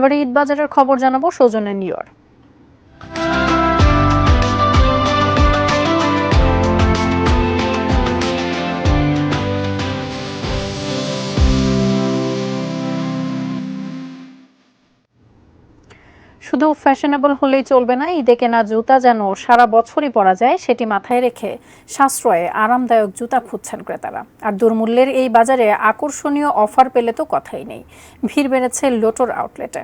এবারে ঈদ বাজারের খবর জানাবো সৌজন্যে নিউ ইয়র্ক। শুধু ফ্যাশনেবল হলেই চলবে না, ঈদে কেনা জুতা যেন সারা বছরই পরা যায় সেটি মাথায় রেখে সাশ্রয়ে আরামদায়ক জুতা খুঁজছেন ক্রেতারা। আর দুর্মূল্যের এই বাজারে আকর্ষণীয় অফার পেলে তো কথাই নেই। ভিড় বেড়েছে লোটোর আউটলেটে।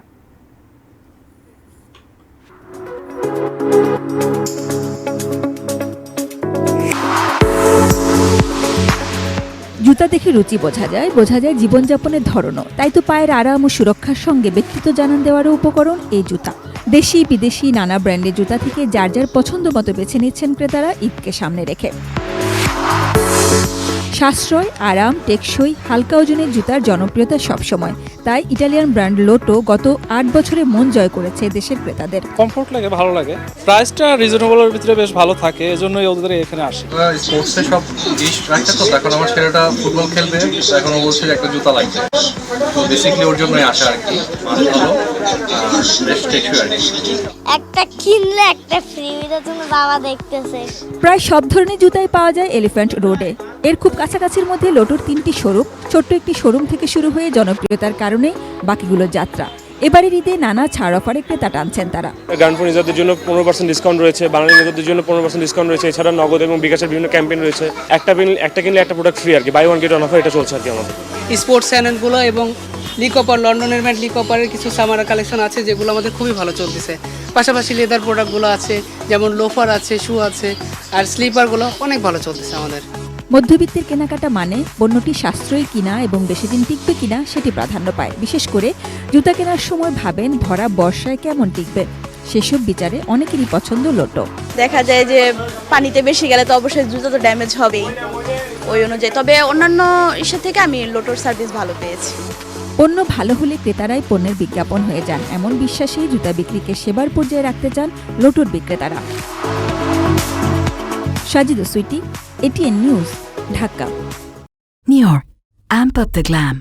জুতা দেখে রুচি বোঝা যায় জীবনযাপনের ধরনও। তাই তো পায়ের আরাম ও সুরক্ষার সঙ্গে ব্যক্তিত্ব জানান দেওয়ারও উপকরণ এই জুতা। দেশি বিদেশি নানা ব্র্যান্ডের জুতা থেকে যার যার পছন্দ মতো বেছে নিচ্ছেন ক্রেতারা ঈদকে সামনে রেখে। সাশ্রয়, আরাম, টেকসই, হালকা ওজনের জুতার জনপ্রিয়তা সবসময়। তাই ইটালিয়ান ব্র্যান্ড লোটো গত ৮ বছরে মন জয় করেছে দেশের ক্রেতাদের। কমফোর্ট লাগে, ভালো লাগে, প্রাইসটা রিজনেবলের ভিতরে বেশ ভালো থাকে, এজন্যই ওদের এখানে আসে। স্পোর্টসে সব জিনিস রাখছে, তো এখন আমার ছেলেটা ফুটবল খেলবে, এখন ও বলছে একটা জুতা লাগবে, তো বেসিক্যালি ওর জন্যই আসা আর কি। ভালো বেশ টেকসই আর কি। একটা কিনলে একটা ফ্রি, এটা তুমি বাবা দেখতেছে। প্রায় সব ধরনের জুতাই পাওয়া যায় এলিফ্যান্ট রোডে। এর খুব কাছাকাছির মধ্যে লোটোর 3টি শোরুম। ছোট্ট একটি শোরুম থেকে শুরু হয়ে জনপ্রিয়তার কারণে বাকিগুলোর যাত্রা। এবারের ঈদে নানা ছাড় অফারে ক্রেতা টানছেন তারা। গ্র্যান্ড ফোন ইউজারদের জন্য 15% ডিসকাউন্ট রয়েছে, বাঙালি ইউজারদের জন্য 15% ডিসকাউন্ট রয়েছে। এছাড়া নগদ এবং বিকাশের বিভিন্ন ক্যাম্পেইন রয়েছে। একটা কিনলে একটা প্রোডাক্ট ফ্রি আর কি, buy one get one offer এটা চলছে আর কি আমাদের। স্পোর্টস চ্যানেলগুলো এবং লিকপার, লন্ডনের ব্র্যান্ড লিকপারের কিছু সামার কালেকশন আছে যেগুলো আমাদের খুবই ভালো চলতেছে। পাশাপাশি লেদার প্রোডাক্টগুলো আছে, যেমন লোফার আছে, শু আছে, আর স্লিপারগুলো অনেক ভালো চলতেছে আমাদের। মধ্যবিত্তের কেনাকাটা মানে পণ্যটি সাশ্রয়ী কিনা এবং বেশি দিন টিকবে কিনা সেটি প্রাধান্য পায়। বিশেষ করে জুতা কেনার সময় ভাবেন ভরা বর্ষায় কেমন টিকবে। সেসব বিচারে অনেকেরই পছন্দ লোটো। দেখা যায় যে পানিতে বেশি গেলে তো অবশ্যই জুতা তো ড্যামেজ হবেই, ওই অনুযায়ী। তবে অন্যান্য ইস্যু থেকে আমি লোটোর সার্ভিস ভালো পেয়েছি। পণ্য ভালো হলে ক্রেতারাই পণ্যের বিজ্ঞাপন হয়ে যান, এমন বিশ্বাসেই জুতা বিক্রিকে সেবার পর্যায়ে রাখতে চান লোটোর বিক্রেতারা। Sajida Sweety, ATN news, Dhaka. New York, amp up the glam.